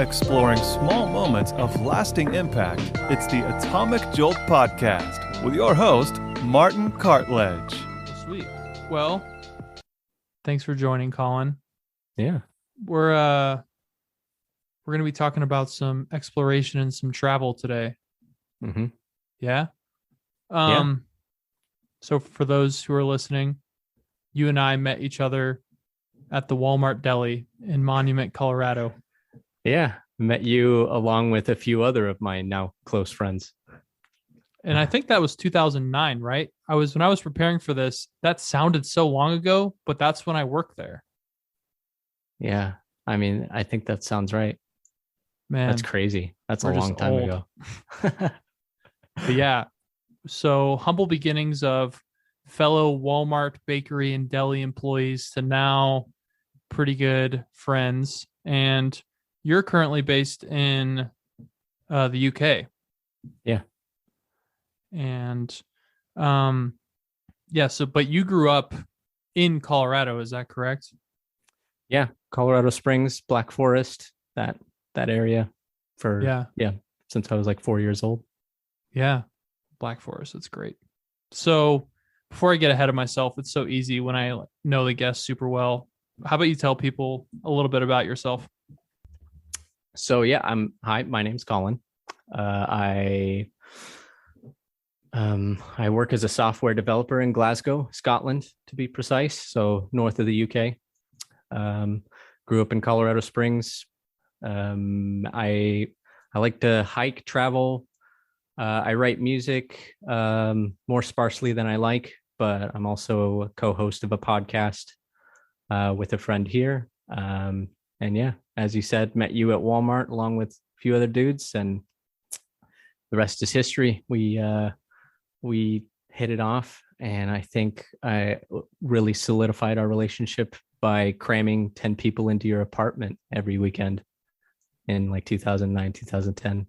exploring small moments of lasting impact. It's the Atomic Jolt podcast with your host, Martin Cartledge. Sweet. Well, thanks for joining, Collin. Yeah. We're going to be talking about some exploration and some travel today. Mm-hmm. Yeah. Yeah. So for those who are listening, you and I met each other at the Walmart deli in Monument, Colorado. Yeah. Met you along with a few other of my now close friends. And I think that was 2009, right? When I was preparing for this, that sounded so long ago, but that's when I worked there. Yeah. I mean, I think that sounds right. Man, that's crazy. That's a we're long just time old. ago. But yeah. So humble beginnings of fellow Walmart bakery and deli employees to now pretty good friends. And you're currently based in the UK. Yeah. And yeah, so but you grew up in Colorado, is that correct? Yeah. Colorado Springs, Black Forest, that area since I was like 4 years old. Yeah. Black Forest, that's great. So before I get ahead of myself, it's so easy when I know the guests super well. How about you tell people a little bit about yourself? So yeah, hi, my name's Collin. I work as a software developer in Glasgow, Scotland, to be precise. So north of the UK. Grew up in Colorado Springs. I like to hike, travel. I write music more sparsely than I like, but I'm also a co-host of a podcast with a friend here. And yeah, as you said, met you at Walmart along with a few other dudes, and the rest is history. We hit it off, and I think I really solidified our relationship by cramming 10 people into your apartment every weekend in like 2009, 2010.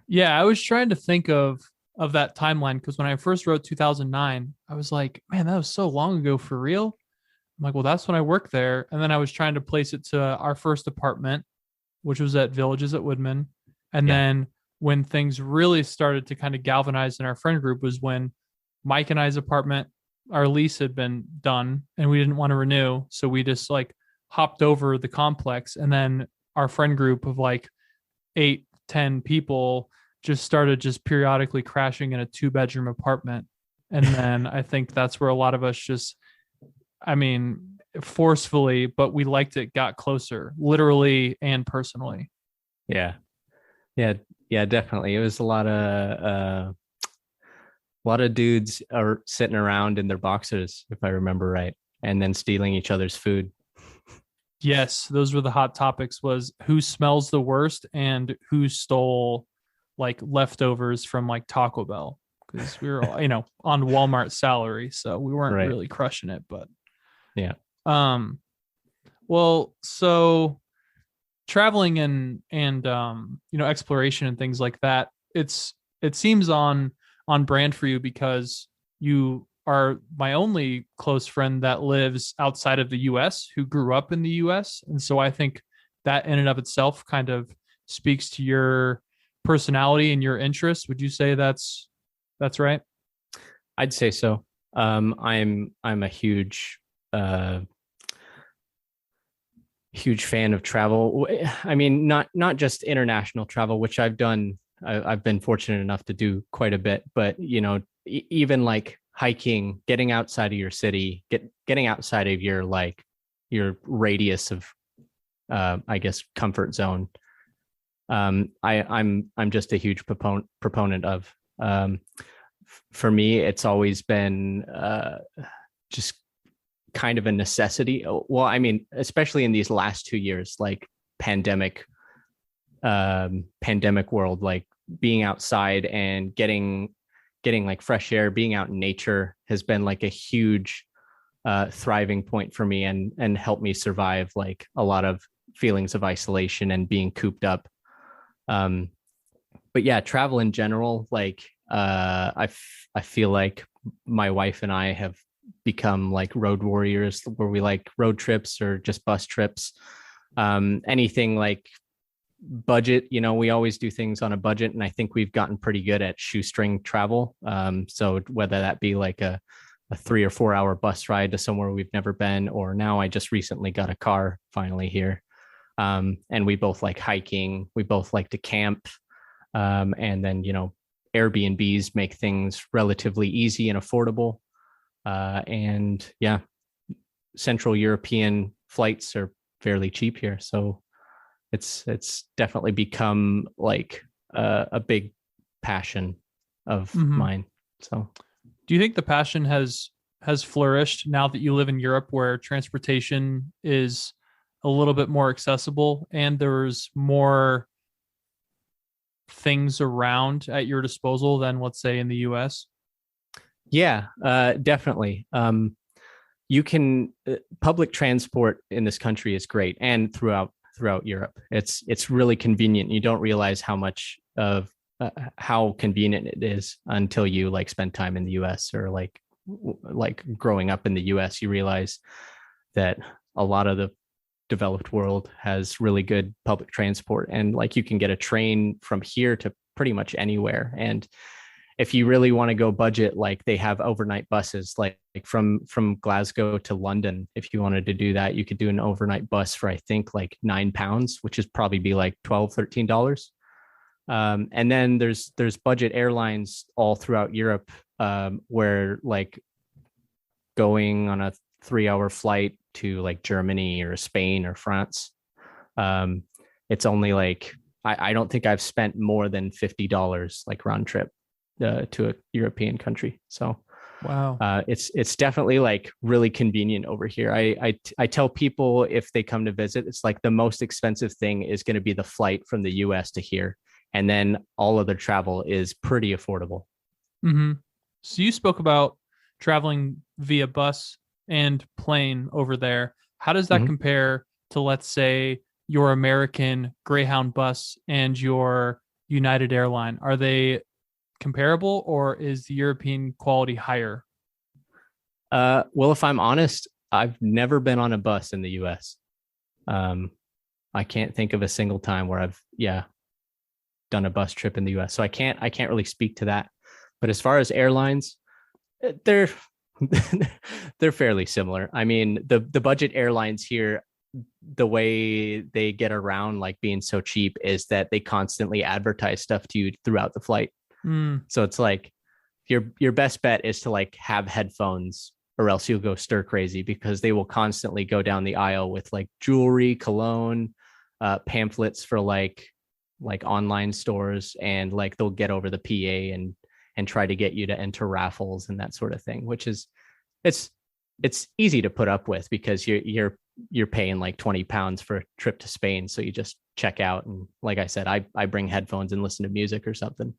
Yeah, I was trying to think of that timeline because when I first wrote 2009, I was like, man, that was so long ago for real. I'm like, well, that's when I worked there. And then I was trying to place it to our first apartment, which was at Villages at Woodman. And then when things really started to kind of galvanize in our friend group was when Mike and I's apartment, our lease had been done and we didn't want to renew. So we just like hopped over the complex, and then our friend group of like 8-10 people just started just periodically crashing in a 2-bedroom apartment. And then I think that's where a lot of us just, I mean, forcefully, but we liked it, got closer, literally and personally. Yeah, definitely. It was a lot of dudes are sitting around in their boxers, if I remember right, and then stealing each other's food. Yes, those were the hot topics, was who smells the worst and who stole like leftovers from like Taco Bell, because we were all, on Walmart salary, so we weren't really crushing it, but yeah. Well, so traveling and exploration and things like that, it seems on brand for you because you are my only close friend that lives outside of the US who grew up in the US. And so I think that in and of itself kind of speaks to your personality and your interests. Would you say that's right? I'd say so. I'm a huge fan of travel. I mean, not just international travel, which I've done. I've been fortunate enough to do quite a bit, but even like hiking, getting outside of your city, getting outside of your radius of, I guess, comfort zone. I'm just a huge proponent of. For me, it's always been just kind of a necessity. Well, I mean, especially in these last 2 years, like pandemic world, like being outside and getting like fresh air, being out in nature has been like a huge thriving point for me and helped me survive like a lot of feelings of isolation and being cooped up. But yeah, travel in general, like I feel like my wife and I have become like road warriors, where we like road trips or just bus trips. Anything like budget, we always do things on a budget, and I think we've gotten pretty good at shoestring travel. So whether that be like a 3 or 4 hour bus ride to somewhere we've never been, or now I just recently got a car finally here. And we both like hiking. We both like to camp. And then, Airbnbs make things relatively easy and affordable. And yeah, Central European flights are fairly cheap here. So it's definitely become like a big passion of mine. So do you think the passion has flourished now that you live in Europe, where transportation is a little bit more accessible and there's more things around at your disposal than, let's say, in the US? Yeah, definitely. You can public transport in this country is great, and throughout Europe, it's really convenient. You don't realize how much of how convenient it is until you like spend time in the US, or like growing up in the US. You realize that a lot of the developed world has really good public transport, and like you can get a train from here to pretty much anywhere. And if you really want to go budget, like they have overnight buses, like from Glasgow to London. If you wanted to do that, you could do an overnight bus for, I think, like £9, which is probably be like $12-13. And then there's budget airlines all throughout Europe, where like going on a 3-hour flight to like Germany or Spain or France, it's only like, I don't think I've spent more than $50 like round trip to a European country. So wow, it's definitely like really convenient over here. I tell people if they come to visit, it's like the most expensive thing is going to be the flight from the US to here, and then all other travel is pretty affordable. Mm-hmm. So you spoke about traveling via bus and plane over there. How does that compare to, let's say, your American Greyhound bus and your United airline? Are they comparable, or is the European quality higher? Well, if I'm honest, I've never been on a bus in the US. I can't think of a single time where I've done a bus trip in the US. So I can't really speak to that. But as far as airlines, they're they're fairly similar. I mean, the budget airlines here, the way they get around like being so cheap is that they constantly advertise stuff to you throughout the flight. So it's like your best bet is to like have headphones, or else you'll go stir crazy, because they will constantly go down the aisle with like jewelry, cologne, pamphlets for like online stores, and like they'll get over the PA and try to get you to enter raffles and that sort of thing, which is it's easy to put up with, because you're paying like £20 for a trip to Spain. So you just check out, and like I said, I bring headphones and listen to music or something.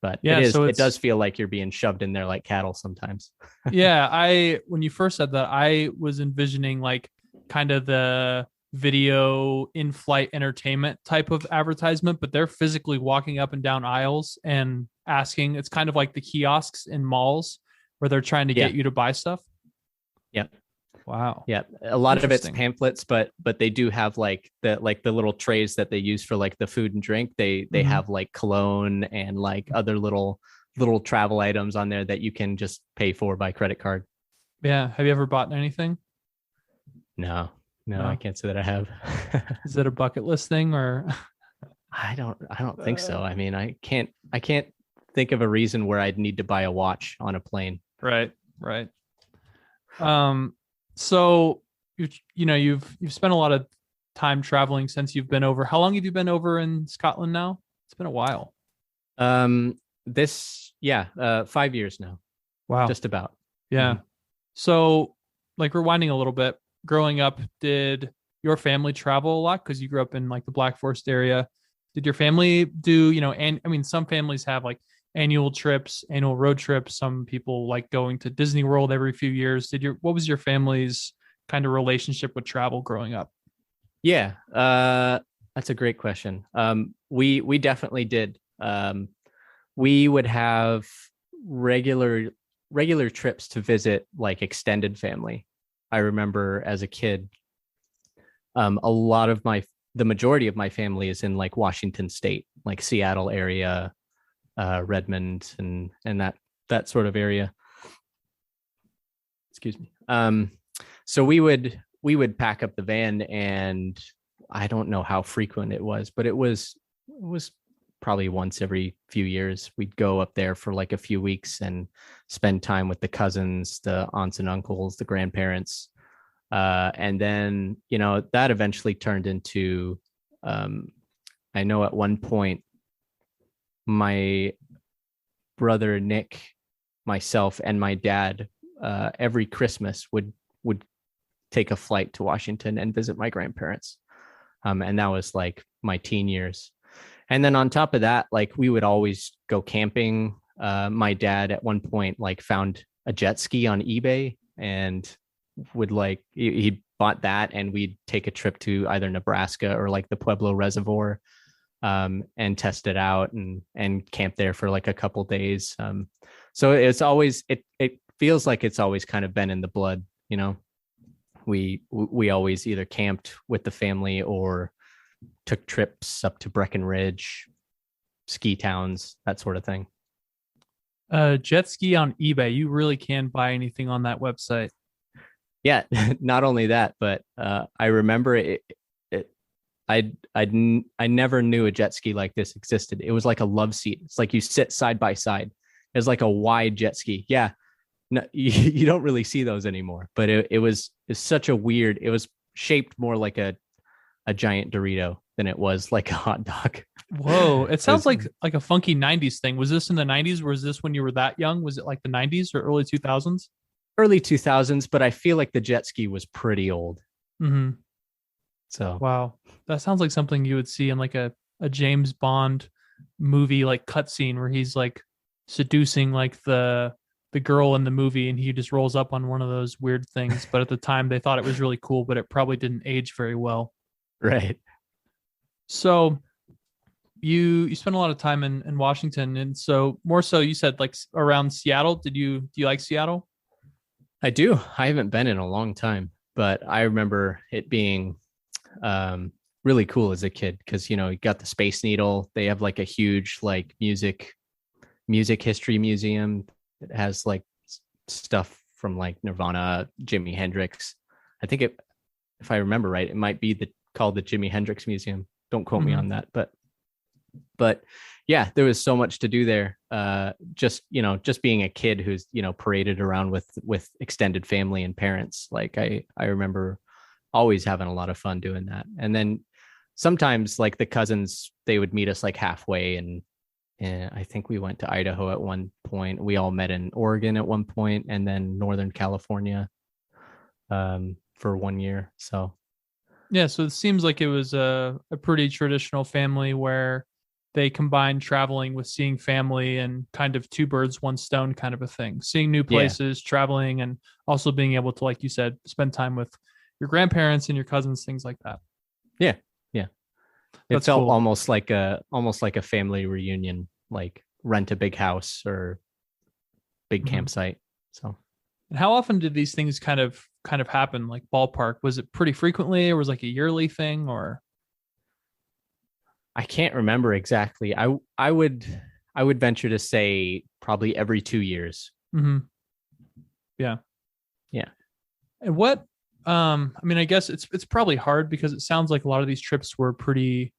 But it does feel like you're being shoved in there like cattle sometimes. Yeah, when you first said that, I was envisioning like kind of the video in-flight entertainment type of advertisement, but they're physically walking up and down aisles and asking. It's kind of like the kiosks in malls where they're trying to get you to buy stuff. Yep. Wow. Yeah, a lot of it's pamphlets, but they do have like the little trays that they use for like the food and drink. They have like cologne and like other little travel items on there that you can just pay for by credit card. Yeah. Have you ever bought anything? No, I can't say that I have. Is it a bucket list thing, or? I don't think so. I mean, I can't think of a reason where I'd need to buy a watch on a plane. Right. So you've spent a lot of time traveling since you've been over. How long have you been over in Scotland now? It's been a while. 5 years now. Wow. Just about. Yeah. So like rewinding a little bit, growing up, did your family travel a lot? Because you grew up in like the Black Forest area. Did your family do, and I mean, some families have like annual road trips. Some people like going to Disney World every few years. What was your family's kind of relationship with travel growing up? Yeah, that's a great question. We definitely did. We would have regular trips to visit like extended family. I remember as a kid, A lot of the majority of my family is in like Washington State, like Seattle area, Redmond, and that sort of area. Excuse me. So we would pack up the van, and I don't know how frequent it was, but it was probably once every few years. We'd go up there for like a few weeks and spend time with the cousins, the aunts and uncles, the grandparents. And then, that eventually turned into, I know at one point, my brother Nick, myself, and my dad, every Christmas would take a flight to Washington and visit my grandparents. And that was like my teen years. And then on top of that, like we would always go camping. My dad at one point like found a jet ski on eBay and would he bought that, and we'd take a trip to either Nebraska or like the Pueblo Reservoir, and test it out and camp there for like a couple days. So it's always, it feels like it's always kind of been in the blood, we always either camped with the family or took trips up to Breckenridge, ski towns, that sort of thing. Jet ski on eBay. You really can buy anything on that website. Yeah, not only that, but I remember I never knew a jet ski like this existed. It was like a love seat. It's like you sit side by side. It's like a wide jet ski. Yeah, no, you don't really see those anymore. But it's such a weird. It was shaped more like a giant Dorito than it was like a hot dog. Whoa, it sounds like a funky 90s thing. Was this in the 90s? Was this when you were that young? Was it like the 90s or early 2000s? Early 2000s, but I feel like the jet ski was pretty old. Mm-hmm. So wow, that sounds like something you would see in like a James Bond movie, like cutscene where he's like seducing like the girl in the movie, and he just rolls up on one of those weird things. But at the time, they thought it was really cool, but it probably didn't age very well. Right. So you spent a lot of time in Washington, and so more so you said like around Seattle. Do you like Seattle? I do. I haven't been in a long time, but I remember it being really cool as a kid because, you got the Space Needle. They have like a huge like music history museum that has like stuff from like Nirvana, Jimi Hendrix. I think if I remember right, it might be called the Jimi Hendrix Museum. Don't quote me on that, but yeah, there was so much to do there. Just being a kid who's, paraded around with extended family and parents. Like I remember always having a lot of fun doing that. And then sometimes like the cousins, they would meet us like halfway. And I think we went to Idaho at one point. We all met in Oregon at one point, and then Northern California for 1 year. So yeah, so it seems like it was a pretty traditional family where they combined traveling with seeing family, and kind of two birds, one stone kind of a thing. Seeing new places, traveling, and also being able to, like you said, spend time with your grandparents and your cousins, things like that. Yeah. It That's felt cool. almost like a family reunion, like rent a big house or big campsite. So, and how often did these things kind of happen? Like ballpark, was it pretty frequently, or was it like a yearly thing, or? I can't remember exactly. I would venture to say probably every 2 years. Mm-hmm. Yeah. And what? I mean, I guess it's probably hard because it sounds like a lot of these trips were pretty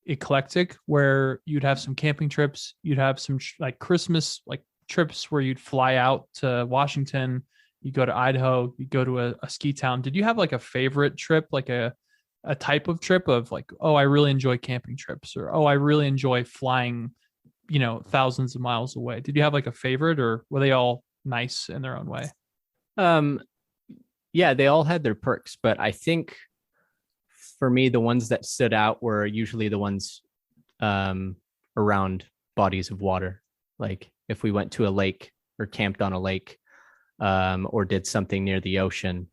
eclectic, where you'd have some camping trips, you'd have some like Christmas like trips where you'd fly out to Washington, you go to Idaho, you go to a ski town. Did you have like a favorite trip, like a type of trip of like, oh, I really enjoy camping trips, or oh, I really enjoy flying, thousands of miles away? Did you have like a favorite, or were they all nice in their own way? Yeah, they all had their perks, but I think for me, the ones that stood out were usually the ones around bodies of water. Like if we went to a lake or camped on a lake, or did something near the ocean,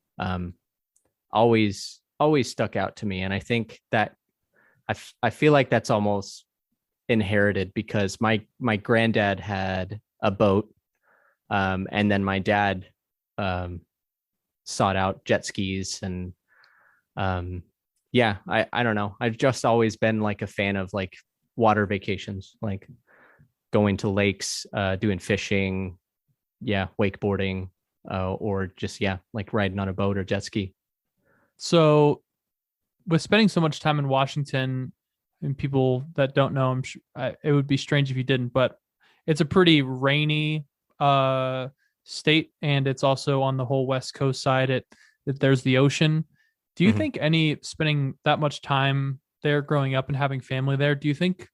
always stuck out to me. And I think that I feel like that's almost inherited because my granddad had a boat, and then my dad sought out jet skis, and Yeah, I don't know. I've just always been like a fan of like water vacations, like going to lakes, doing fishing, yeah, wakeboarding, or just, yeah, like riding on a boat or jet ski. So with spending so much time in Washington, and people that don't know, it would be strange if you didn't, but it's a pretty rainy state, and it's also on the whole West Coast side. There's the ocean. Do you Mhm. think any spending that much time there growing up and having family there, do you think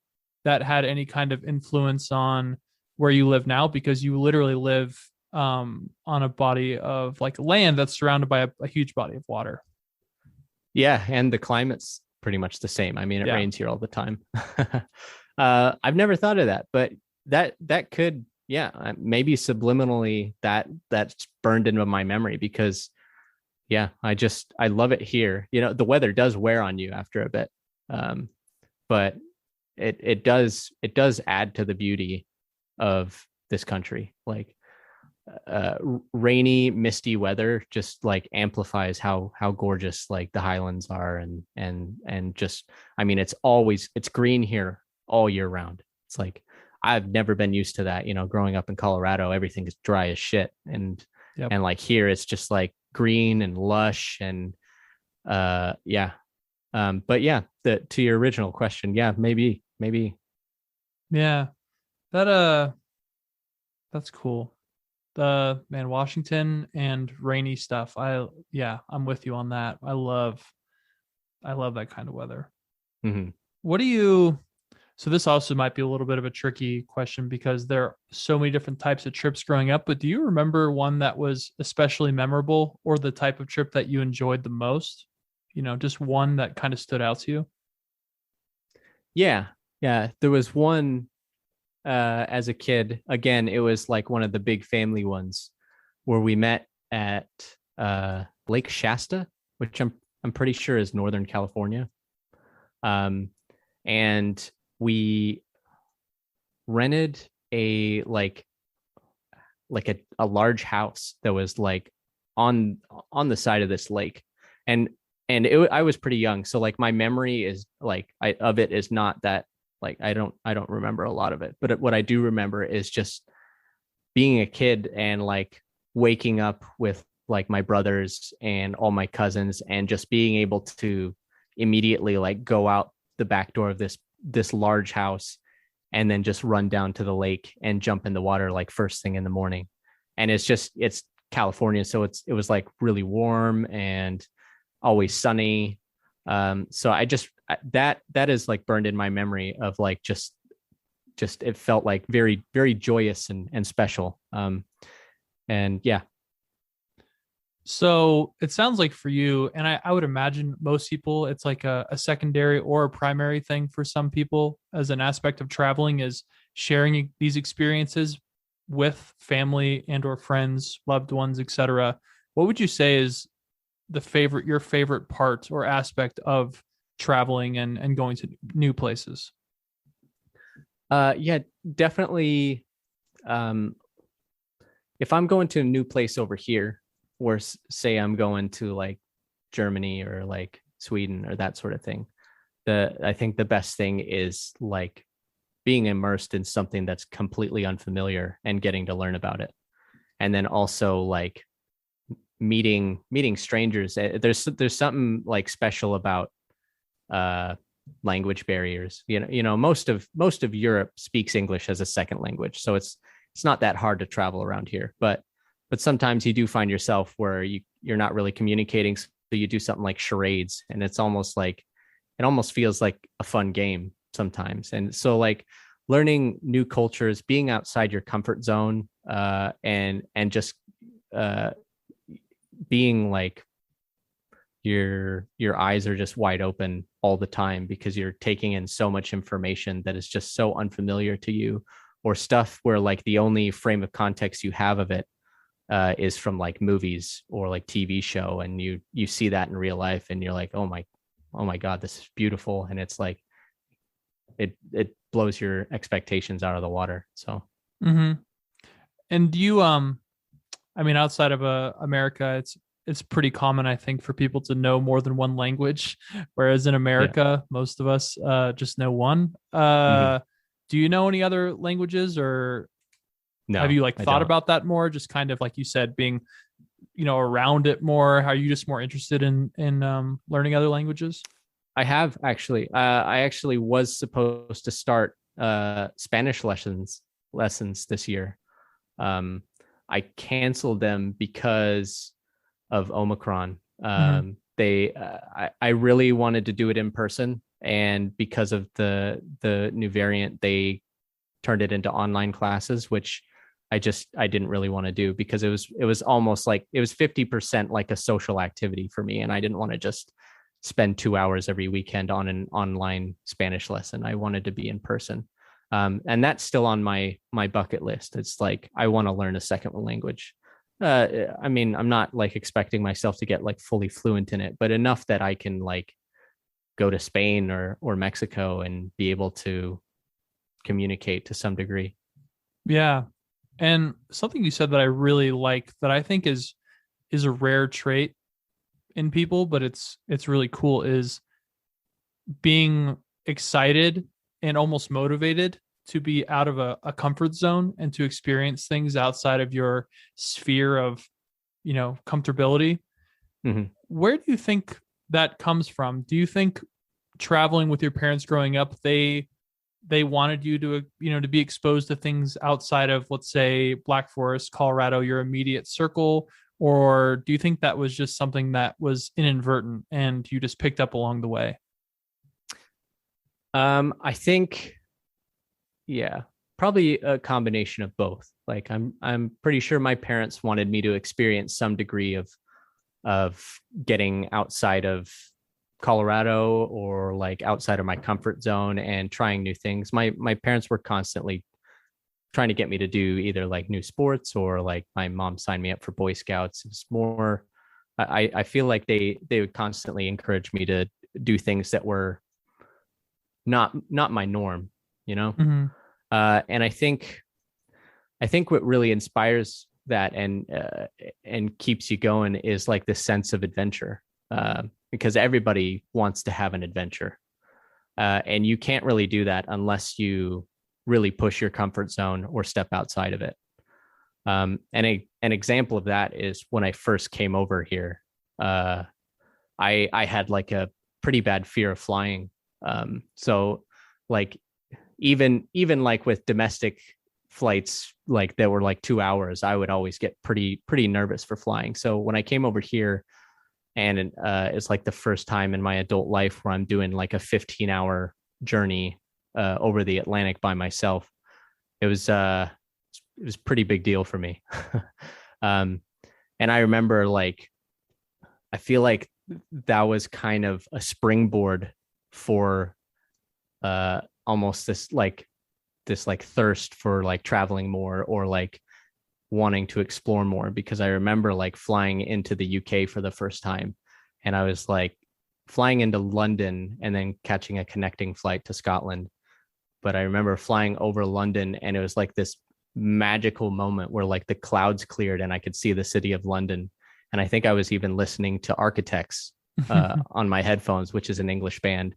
that had any kind of influence on where you live now? Because you literally live on a body of like land that's surrounded by a huge body of water. Yeah, and the climate's pretty much the same. I mean, it Yeah. rains here all the time. I've never thought of that, but that could, yeah, maybe subliminally that's burned into my memory because, yeah, I love it here. You know, the weather does wear on you after a bit, but it does add to the beauty of this country. Like rainy, misty weather just like amplifies how gorgeous like the highlands are, and just, I mean, it's green here all year round. It's like I've never been used to that, growing up in Colorado. Everything is dry as shit, and Yep. and like here it's just like green and lush, and yeah. But yeah, to your original question, yeah, maybe. Yeah. That that's cool. The man, Washington and rainy stuff. Yeah, I'm with you on that. I love that kind of weather. Mhm. What do you So this also might be a little bit of a tricky question because there are so many different types of trips growing up, but do you remember one that was especially memorable or the type of trip that you enjoyed the most? Just one that kind of stood out to you? Yeah, yeah, there was one as a kid. Again, it was like one of the big family ones where we met at Lake Shasta, which I'm pretty sure is Northern California. Um, and we rented a a large house that was like on on the side of this lake, and I was pretty young, so like my memory is like of it is not that, like I don't remember a lot of it, but what I do remember is just being a kid and like waking up with like my brothers and all my cousins and just being able to immediately like go out the back door of this large house and then just run down to the lake and jump in the water like first thing in the morning. And it's California, so it was like really warm and always sunny. So that is like burned in my memory of like just it felt like very, very joyous and special. And yeah. So it sounds like for you, and I would imagine most people, it's like a secondary or a primary thing for some people as an aspect of traveling is sharing these experiences with family and or friends, loved ones, etc. What would you say is your favorite part or aspect of traveling and going to new places? Yeah, definitely. Um, if I'm going to a new place over here, or say I'm going to like Germany or like Sweden or that sort of thing, I think the best thing is like being immersed in something that's completely unfamiliar and getting to learn about it. And then also like meeting strangers. There's something like special about uh language barriers. Most of Europe speaks English as a second language, so it's not that hard to travel around here. But sometimes you do find yourself where you're not really communicating, so you do something like charades, and it almost feels like a fun game sometimes. And so like learning new cultures, being outside your comfort zone, and just uh being like your eyes are just wide open all the time because you're taking in so much information that is just so unfamiliar to you, or stuff where like the only frame of context you have of it is from like movies or like TV show, and you see that in real life and you're like, oh my God, this is beautiful. And it's like it blows your expectations out of the water. So Mm-hmm. And do you I mean, outside of America, it's it's pretty common, I think, for people to know more than one language, whereas in Yeah. America, most of us just know one. Mhm. Do you know any other languages, or have No, you like I thought don't. about that more? Just kind of like you said, being around it more. Are you just more interested in learning other languages? I have actually. I actually was supposed to start Spanish lessons this year. Um, I canceled them because of Omicron. Hmm. I really wanted to do it in person, and because of the new variant, they turned it into online classes, which I didn't really want to do because it was almost like it was 50% like a social activity for me, and I didn't want to just spend 2 hours every weekend on an online Spanish lesson. I wanted to be in person. And that's still on my bucket list. It's like I want to learn a second language. I mean, I'm not like expecting myself to get like fully fluent in it, but enough that I can like go to Spain or Mexico and be able to communicate to some degree. Yeah. And something you said that I really like, that I think is a rare trait in people, but it's really cool, is being excited and almost motivated to be out of a comfort zone and to experience things outside of your sphere of comfortability. Mhm. Where do you think that comes from? Do you think traveling with your parents growing up, they wanted you to to be exposed to things outside of, let's say, Black Forest, Colorado, your immediate circle? Or do you think that was just something that was inadvertent and you just picked up along the way? I think, yeah, probably a combination of both. Like I'm pretty sure my parents wanted me to experience some degree of getting outside of Colorado or like outside of my comfort zone and trying new things. My parents were constantly trying to get me to do either like new sports, or like my mom signed me up for Boy Scouts. It's more, I feel like they would constantly encourage me to do things that were not my norm, you know. Mm-hmm. And I think what really inspires that and keeps you going is like the sense of adventure, because everybody wants to have an adventure, and you can't really do that unless you really push your comfort zone or step outside of it. An example of that is when I first came over here. Uh, I had like a pretty bad fear of flying. So like even like with domestic flights like that were like 2 hours, I would always get pretty nervous for flying. So when I came over here, and it's like the first time in my adult life where I'm doing like a 15-hour journey over the Atlantic by myself, it was pretty big deal for me. um, and I remember like I feel like that was kind of a springboard for almost this like thirst for like traveling more, or like wanting to explore more, because I remember like flying into the UK for the first time, and I was like flying into London and then catching a connecting flight to Scotland. But I remember flying over London, and it was like this magical moment where like the clouds cleared and I could see the city of London. And I think I was even listening to Architects on my headphones, which is an English band.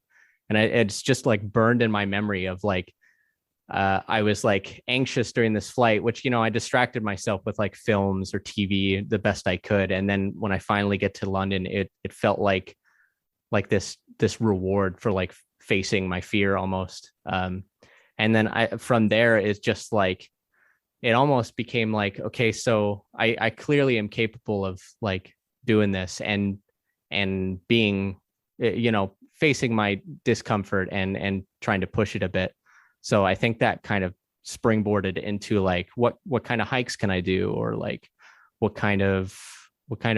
And it's just like burned in my memory of like, I was like anxious during this flight, which, I distracted myself with like films or TV the best I could. And then when I finally get to London, it felt like this reward for like facing my fear almost. And then from there, it's just like, it almost became like, okay, so I clearly am capable of like doing this and being, facing my discomfort and trying to push it a bit. So I think that kind of springboarded into like, what kind of hikes can I do, or like what kind of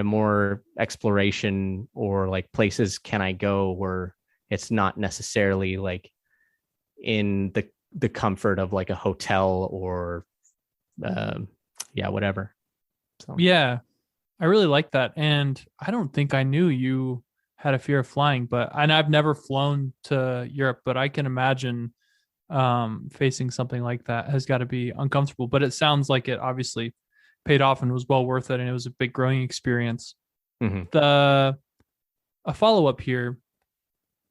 more exploration or like places can I go where it's not necessarily like in the comfort of like a hotel or whatever. So Yeah, I really like that. And I don't think I knew you had a fear of flying, and I've never flown to Europe, but I can imagine facing something like that has got to be uncomfortable. But it sounds like it obviously paid off and was well worth it, and it was a big growing experience. Mhm. A follow-up here.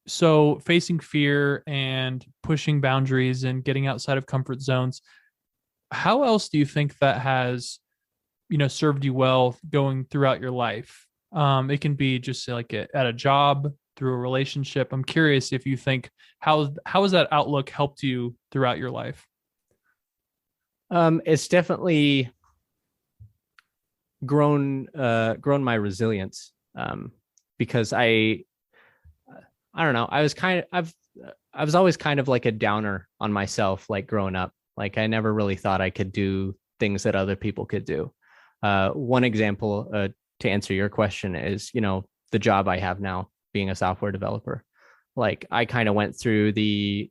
So facing fear and pushing boundaries and getting outside of comfort zones, how else do you think that has, served you well going throughout your life? It can be just like at a job, through a relationship. I'm curious if you think how has that outlook helped you throughout your life? It's definitely grown my resilience, because I don't know, I was always kind of like a downer on myself, like growing up. Like I never really thought I could do things that other people could do. One example, to answer your question, is the job I have now, being a software developer. Like I kind of went through the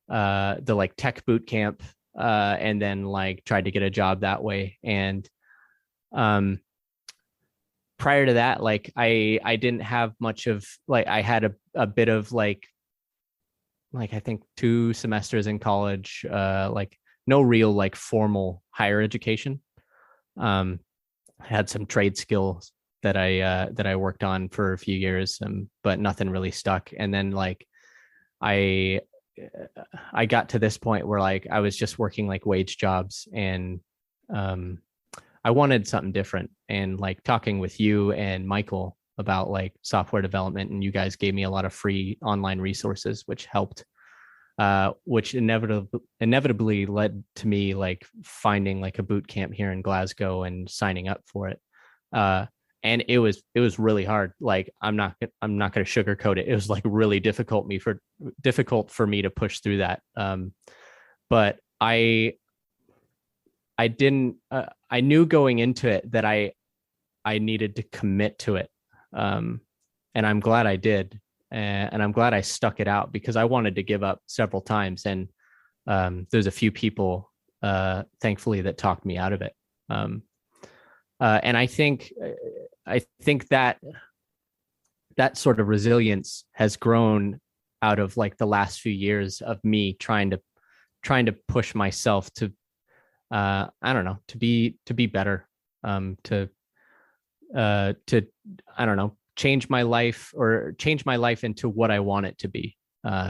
like tech boot camp, and then like tried to get a job that way. And prior to that, like I didn't have much of, like I had a bit of like I think 2 semesters in college, like no real like formal higher education. I had some trade skills that I worked on for a few years, but nothing really stuck. And then like I I got to this point where like I was just working like wage jobs, and I wanted something different. And like talking with you and Michael about like software development, and you guys gave me a lot of free online resources, which helped, which inevitably led to me like finding like a boot camp here in Glasgow and signing up for it. And it was really hard. Like I'm not going to sugarcoat it. It was like really difficult for me to push through that. But I didn't. I knew going into it that I needed to commit to it, and I'm glad I did, and I'm glad I stuck it out, because I wanted to give up several times, and there's a few people, thankfully, that talked me out of it. And I think that sort of resilience has grown out of like the last few years of me trying to push myself to, I don't know, to be better, to I don't know, change my life into what I want it to be,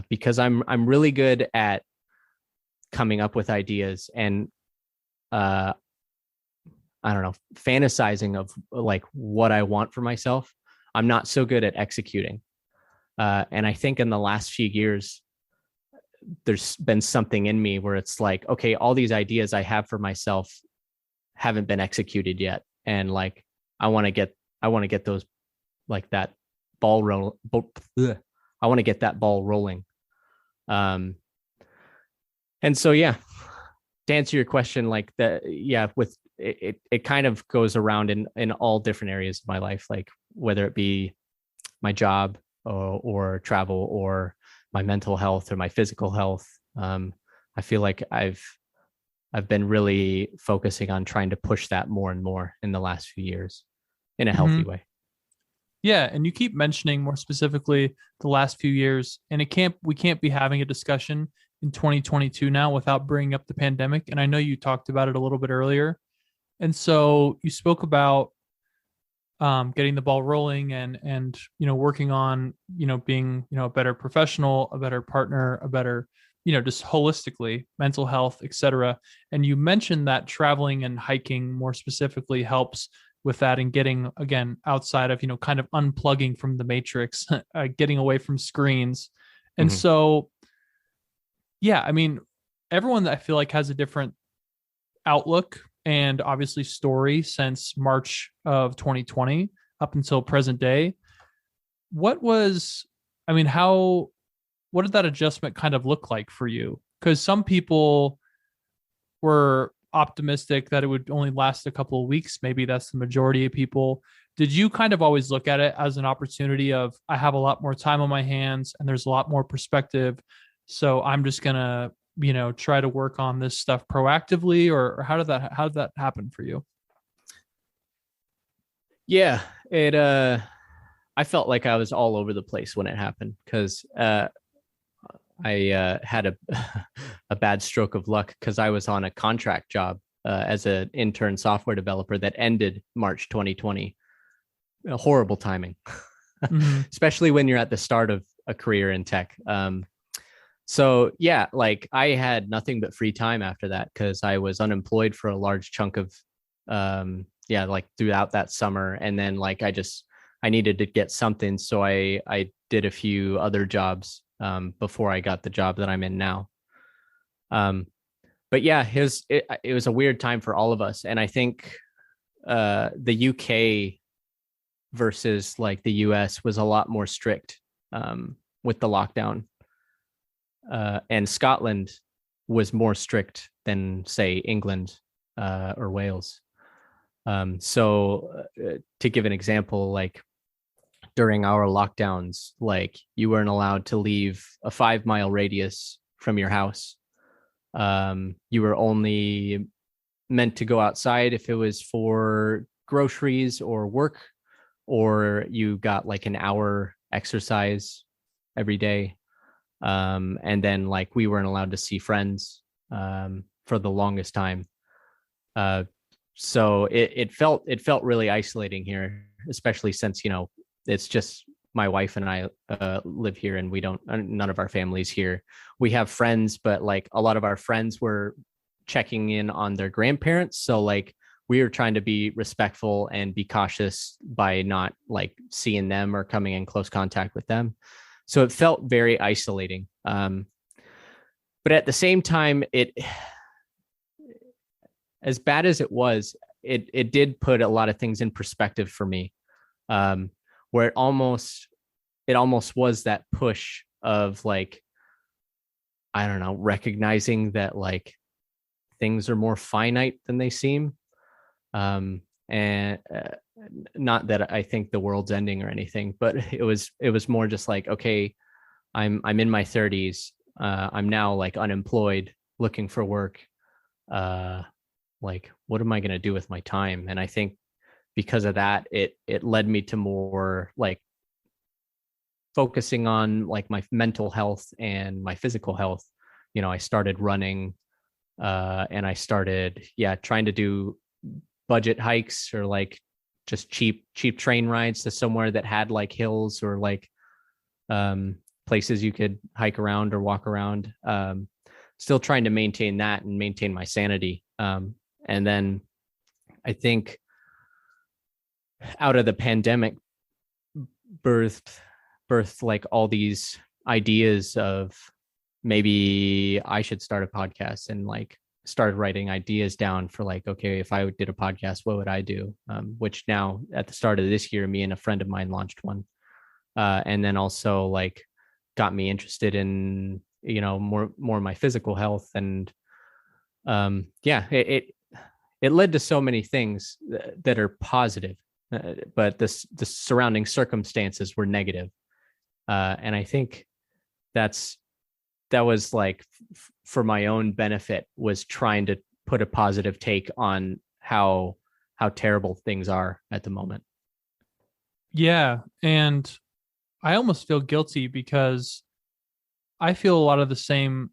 because I'm really good at coming up with ideas and I don't know, fantasizing of like what I want for myself. I'm not so good at executing. And I think in the last few years, there's been something in me where it's like, okay, all these ideas I have for myself haven't been executed yet. And like, I want to get those, like that ball roll. I want to get that ball rolling. And so, yeah, to answer your question, like with it kind of goes around in all different areas of my life, like whether it be my job or travel or my mental health or my physical health. I feel like I've been really focusing on trying to push that more and more in the last few years in a healthy way. Yeah, and you keep mentioning more specifically the last few years, and we can't be having a discussion in 2022 now without bringing up the pandemic. And I know you talked about it a little bit earlier. And so you spoke about getting the ball rolling and working on being a better professional, a better partner, a better just holistically mental health, etc. And you mentioned that traveling and hiking more specifically helps with that, and getting again outside of kind of unplugging from the matrix, getting away from screens. And so yeah, I mean, everyone that I feel like has a different outlook and obviously story since March of 2020 up until present day. What did that adjustment kind of look like for you? Because some people were optimistic that it would only last a couple of weeks. Maybe that's the majority of people. Did you kind of always look at it as an opportunity of, I have a lot more time on my hands and there's a lot more perspective, so I'm just going to try to work on this stuff proactively? Or how did that happen for you? Yeah, I felt like I was all over the place when it happened, because I had a bad stroke of luck, because I was on a contract job as an intern software developer that ended March 2020. horrible timing, especially when you're at the start of a career in tech. So yeah, like I had nothing but free time after that because I was unemployed for a large chunk of like throughout that summer. And then like I needed to get something. So I did a few other jobs before I got the job that I'm in now. But yeah, it was a weird time for all of us. And I think the UK versus like the US was a lot more strict with the lockdown. And Scotland was more strict than, say, England or Wales. So to give an example, like during our lockdowns, like you weren't allowed to leave a 5-mile radius from your house. You were only meant to go outside if it was for groceries or work, or you got like an hour exercise every day. And then like we weren't allowed to see friends for the longest time. So it felt really isolating here, especially since, you know, it's just my wife and I live here, and none of our families here. We have friends, but like a lot of our friends were checking in on their grandparents. So like we were trying to be respectful and be cautious by not like seeing them or coming in close contact with them. So it felt very isolating. But at the same time, as bad as it was, it did put a lot of things in perspective for me, where it almost was that push of like, I don't know, recognizing that like things are more finite than they seem. And not that I think the world's ending or anything, but it was more just like, okay, I'm in my 30s. I'm now like unemployed, looking for work. Like, what am I going to do with my time? And I think because of that, it led me to more like focusing on like my mental health and my physical health. You know, I started running, and I started, trying to do budget hikes or like just cheap train rides to somewhere that had like hills or like places you could hike around or walk around. Still trying to maintain that and maintain my sanity. And then I think out of the pandemic birthed like all these ideas of maybe I should start a podcast, and like started writing ideas down for like, okay, if I did a podcast, what would I do? Which now at the start of this year, me and a friend of mine launched one. And then also like got me interested in, you know, more my physical health. And it led to so many things that are positive, but the surrounding circumstances were negative. And I think that was like for my own benefit, was trying to put a positive take on how terrible things are at the moment. Yeah. And I almost feel guilty because I feel a lot of the same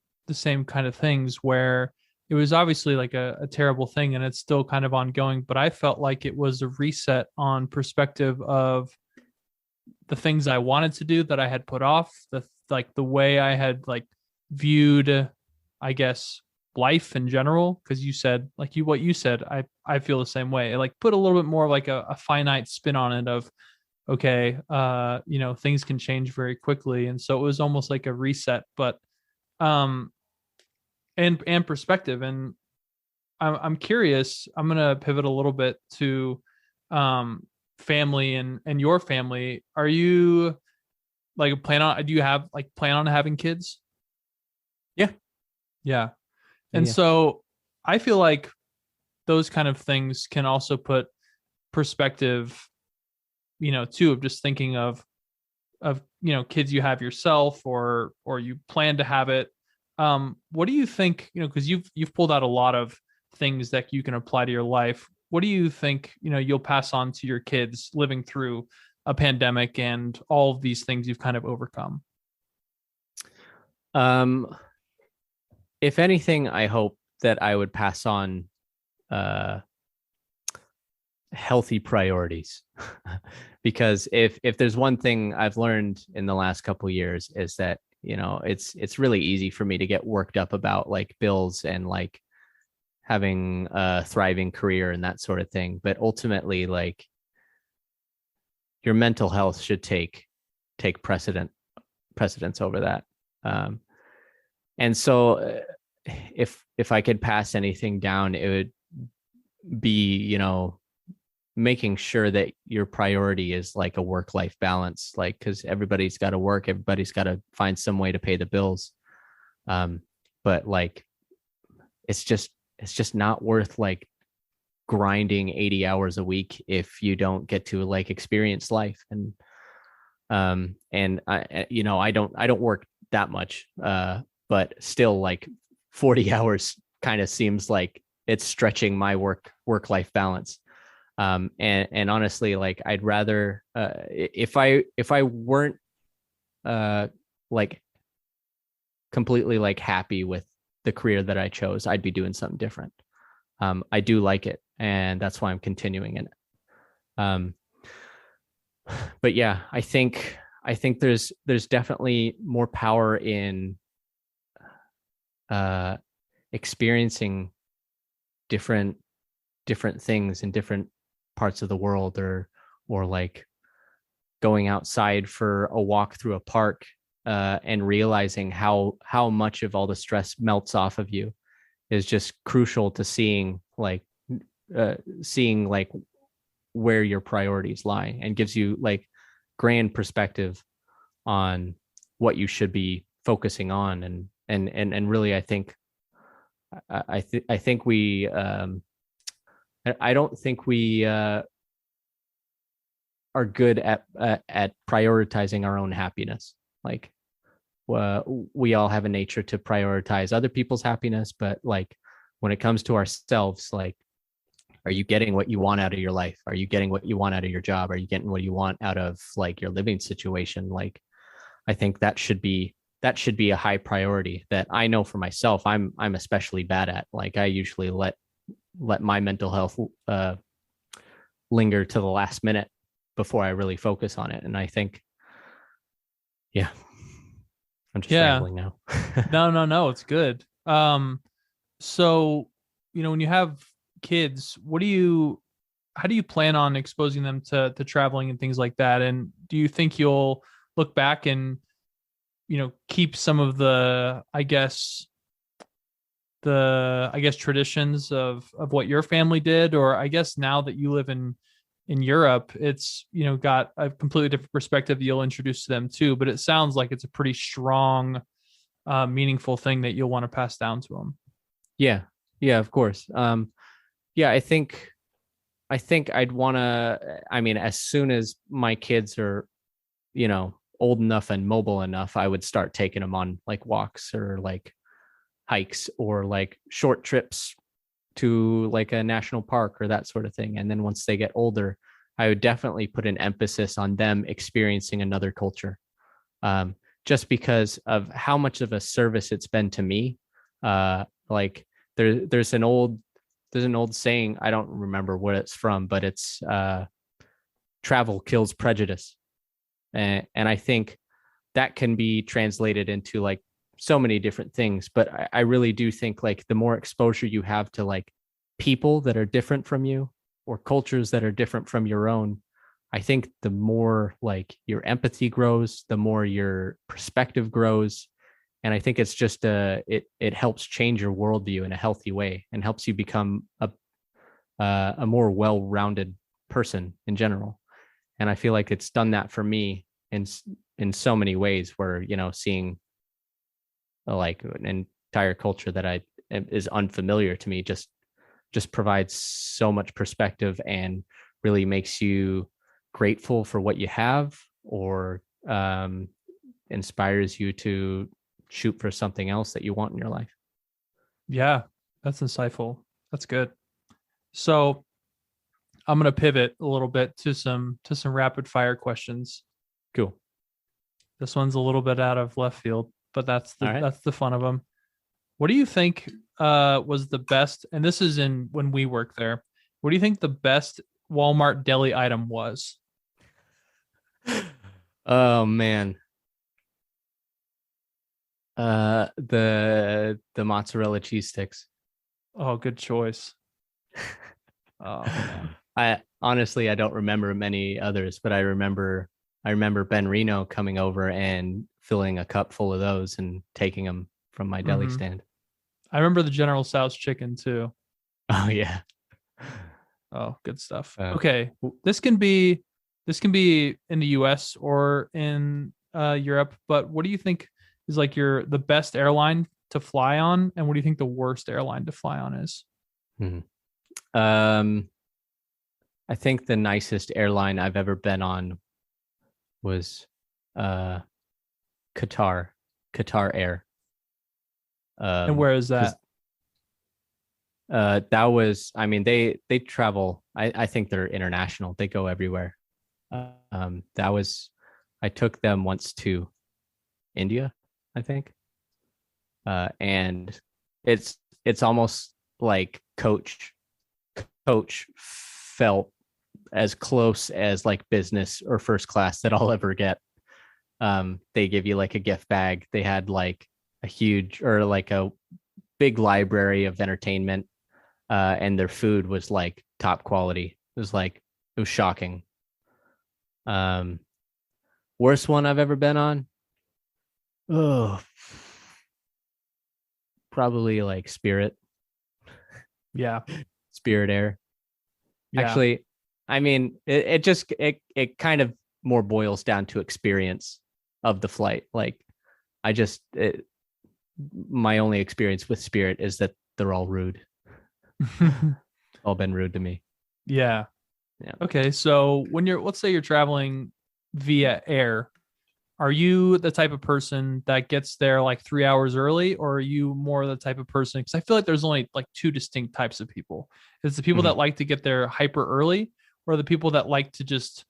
kind of things, where it was obviously like a terrible thing and it's still kind of ongoing, but I felt like it was a reset on perspective of the things I wanted to do that I had put off, the way I had like viewed, I guess, life in general. Cause you said like what you said, I feel the same way. It like put a little bit more of like a finite spin on it of, okay, you know, things can change very quickly. And so it was almost like a reset, but, and perspective. And I'm curious, I'm going to pivot a little bit to, family and your family. Are you like do you have like plan on having kids? Yeah. Yeah. And so I feel like those kind of things can also put perspective, you know, too, of just thinking of, you know, kids you have yourself or you plan to have it. What do you think, you know, because you've pulled out a lot of things that you can apply to your life. What do you think, you know, you'll pass on to your kids living through a pandemic and all of these things you've kind of overcome? If anything, I hope that I would pass on healthy priorities. Because if there's one thing I've learned in the last couple of years is that, it's really easy for me to get worked up about like bills and like having a thriving career and that sort of thing. But ultimately, like, your mental health should take precedence over that. And so if I could pass anything down, it would be, making sure that your priority is like a work-life balance, like, because everybody's got to work, everybody's got to find some way to pay the bills. But like, it's just not worth like grinding 80 hours a week if you don't get to like experience life. And I don't work that much, but still, like, 40 hours kind of seems like it's stretching my work-life balance. And honestly, like, I'd rather, if I weren't, like, completely like happy with the career that I chose, I'd be doing something different. I do like it, and that's why I'm continuing in it. But yeah, I think there's definitely more power in experiencing different things in different parts of the world, or like going outside for a walk through a park, and realizing how much of all the stress melts off of you is just crucial to seeing like where your priorities lie, and gives you like grand perspective on what you should be focusing on. And really, I think we I don't think we are good at prioritizing our own happiness. Like, we all have a nature to prioritize other people's happiness, but like, when it comes to ourselves, like, are you getting what you want out of your life? Are you getting what you want out of your job? Are you getting what you want out of like your living situation? Like, I think that should be a high priority that I know for myself I'm especially bad at. Like, I usually let my mental health linger to the last minute before I really focus on it. And I think, yeah, I'm just rambling now. No, it's good. So, when you have kids, how do you plan on exposing them to traveling and things like that? And do you think you'll look back and, keep some of the, I guess traditions of what your family did? Or I guess now that you live in Europe, it's, got a completely different perspective you'll introduce to them too, but it sounds like it's a pretty strong, meaningful thing that you'll want to pass down to them. Yeah, of course. Yeah, I think I'd want to, I mean, as soon as my kids are, old enough and mobile enough, I would start taking them on like walks or like hikes or like short trips to like a national park or that sort of thing. And then once they get older, I would definitely put an emphasis on them experiencing another culture, just because of how much of a service it's been to me. Like, there's an old saying, I don't remember what it's from, but it's travel kills prejudice. And I think that can be translated into like so many different things. But I really do think like the more exposure you have to like people that are different from you or cultures that are different from your own, I think the more like your empathy grows, the more your perspective grows. And I think it's just it helps change your worldview in a healthy way and helps you become a more well-rounded person in general. And I feel like it's done that for me in so many ways, where, seeing like an entire culture that is unfamiliar to me just provides so much perspective and really makes you grateful for what you have, or inspires you to shoot for something else that you want in your life. Yeah, that's insightful. That's good. So I'm going to pivot a little bit to some rapid fire questions. Cool. This one's a little bit out of left field, but that's the fun of them. What do you think was the best? And this is when we work there. What do you think the best Walmart deli item was? Oh man. The mozzarella cheese sticks. Oh, good choice. Oh man. I honestly I don't remember many others, but I remember Ben Reno coming over and filling a cup full of those and taking them from my deli Mhm. stand. I remember the General Tso's chicken too. Oh yeah. Oh, good stuff. Uh, Okay. This can be in the US or in Europe, but what do you think is like the best airline to fly on, and what do you think the worst airline to fly on is? hmm. Um, I think the nicest airline I've ever been on was uh Qatar, Qatar Air. And where is Because that? that was, I mean, they travel. I think they're international. They go everywhere. That was, I took them once to India, I think, and it's almost like coach felt as close as like business or first class that I'll ever get. They give you like a gift bag. They had like a huge or like a big library of entertainment, and their food was like top quality. It was shocking. Um, Worst one I've ever been on. Oh, probably like Yeah. Spirit Air. Yeah. Actually, I mean, it kind of more boils down to experience of the flight. Like, my only experience with Spirit is that they're all rude. All been rude to me. Yeah. Yeah. Okay. So let's say you're traveling via air, are you the type of person that gets there like 3 hours early, or are you more the type of person? Because I feel like there's only like two distinct types of people. It's the people Mhm. that like to get there hyper early, or the people that like to just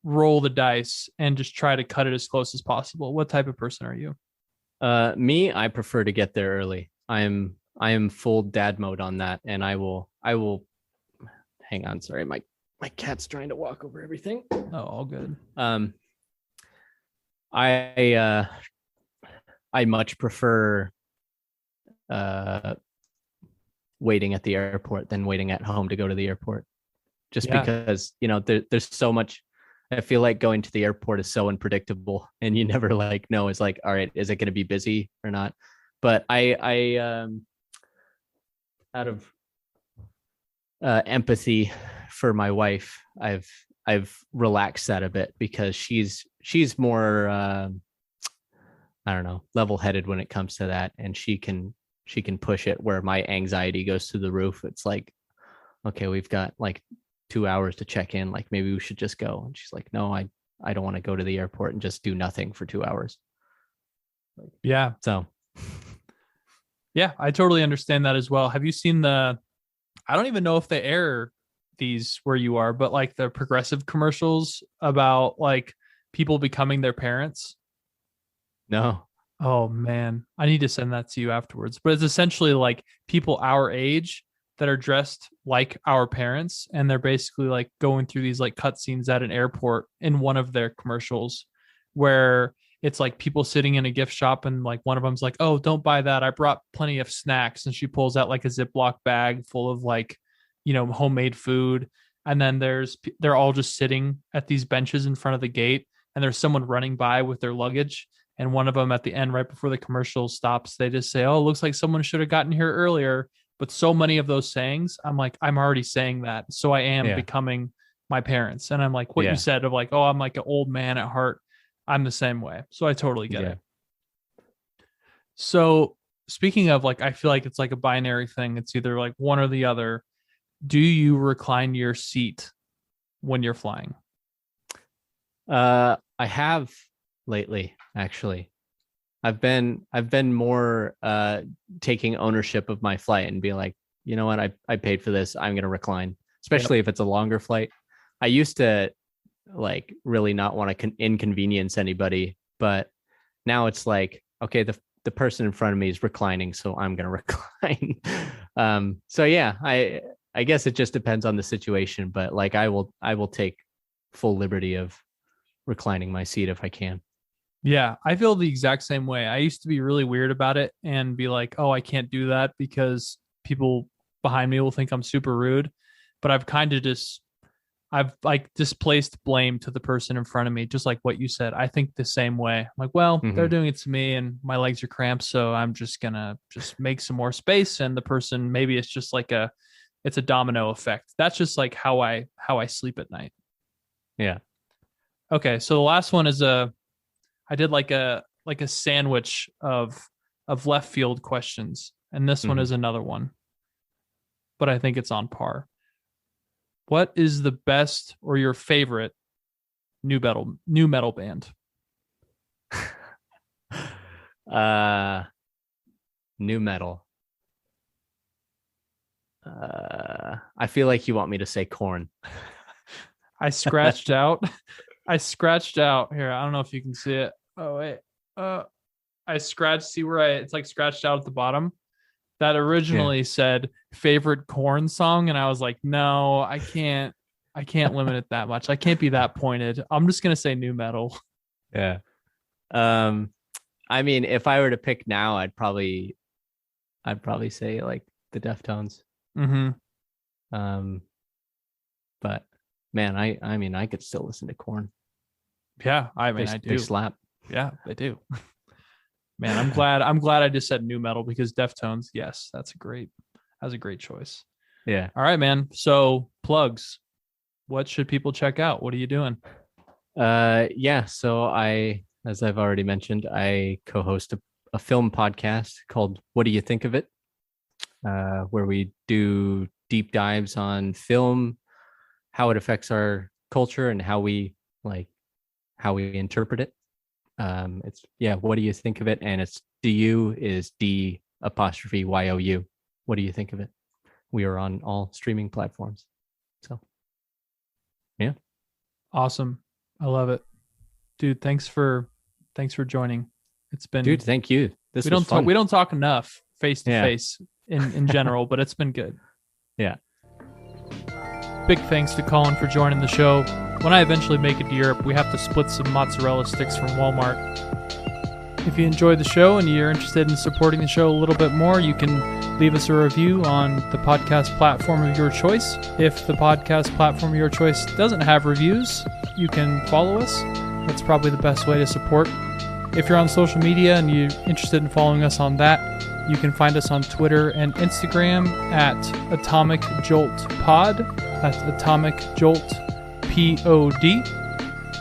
roll the dice and just try to cut it as close as possible. What type of person are you? Me, I prefer to get there early. I am full dad mode on that, and I will hang on. Sorry, my cat's trying to walk over everything. Oh, all good. I I much prefer waiting at the airport than waiting at home to go to the airport. Just Yeah. because, there's so much. I feel like going to the airport is so unpredictable, and you never like know. It's like, all right, is it going to be busy or not? But I out of empathy for my wife, I've relaxed that a bit because she's more I don't know, level-headed when it comes to that, and she can push it where my anxiety goes through the roof. It's like, okay, we've got like 2 hours to check in. Like maybe we should just go. And she's like, no, I don't want to go to the airport and just do nothing for 2 hours. Yeah. So Yeah, I totally understand that as well. Have you seen I don't even know if they air these where you are, but like the progressive commercials about like people becoming their parents? no. Oh man, I need to send that to you afterwards. But it's essentially like people our age that are dressed like our parents, and they're basically like going through these like cutscenes at an airport in one of their commercials, where it's like people sitting in a gift shop, and like one of them's like, "Oh, don't buy that. I brought plenty of snacks," and she pulls out like a Ziploc bag full of like, homemade food, and then they're all just sitting at these benches in front of the gate, and there's someone running by with their luggage. And one of them at the end, right before the commercial stops, they just say, "Oh, it looks like someone should have gotten here earlier." But so many of those sayings, I'm like, I'm already saying that. So I am Yeah. becoming my parents. And I'm like, what Yeah. you said of like, oh, I'm like an old man at heart. I'm the same way. So I totally get Yeah. it. So speaking of like, I feel like it's like a binary thing. It's either like one or the other. Do you recline your seat when you're flying? I have lately, actually. I've been more taking ownership of my flight and being like, you know what, I paid for this. I'm gonna recline, especially if it's a longer flight. I used to like really not want to inconvenience anybody, but now it's like, okay, the person in front of me is reclining, so I'm gonna recline. So yeah, I guess it just depends on the situation, but like I will take full liberty of reclining my seat if I can. Yeah, I feel the exact same way. I used to be really weird about it and be like, oh, I can't do that because people behind me will think I'm super rude. But I've like displaced blame to the person in front of me, just like what you said. I think the same way. I'm like, well, they're doing it to me and my legs are cramped, so I'm just gonna make some more space. And the person, maybe it's just like it's a domino effect. That's just like how I sleep at night. Yeah. Okay, so the last one is I did like a sandwich of left field questions, and this one is another one, but I think it's on par. What is the best or your favorite new metal band? New metal. I feel like you want me to say Korn. I scratched out here. I don't know if you can see it. Oh wait. I scratched. See where it's like scratched out at the bottom. That originally said favorite Korn song, and I was like, no, I can't limit it that much. I can't be that pointed. I'm just gonna say new metal. Yeah. I mean, if I were to pick now, I'd probably say like the Deftones. But man, I mean, I could still listen to Korn. Yeah, I mean, I do. They slap. Yeah, they do. Man, I'm glad I just said new metal, because Deftones, yes, that's a great choice. Yeah. All right, man. So plugs. What should people check out? What are you doing? Yeah. So as I've already mentioned, I co-host a film podcast called What Do You Think of It? Where we do deep dives on film, how it affects our culture, and how we interpret it. It's what do you think of it? And it's DU is D''YOU. What do you think of it? We are on all streaming platforms. So yeah. Awesome. I love it. Dude, thanks for joining. It's been Dude, thank you. We don't talk enough face to face in general, but it's been good. Yeah. Big thanks to Collin for joining the show. When I eventually make it to Europe, we have to split some mozzarella sticks from Walmart. If you enjoyed the show and you're interested in supporting the show a little bit more, you can leave us a review on the podcast platform of your choice. If the podcast platform of your choice doesn't have reviews, you can follow us. That's probably the best way to support. If you're on social media and you're interested in following us on that, you can find us on Twitter and Instagram at Atomic Jolt Pod. That's Atomic Jolt POD.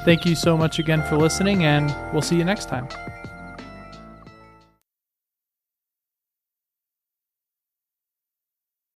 Thank you so much again for listening, and we'll see you next time.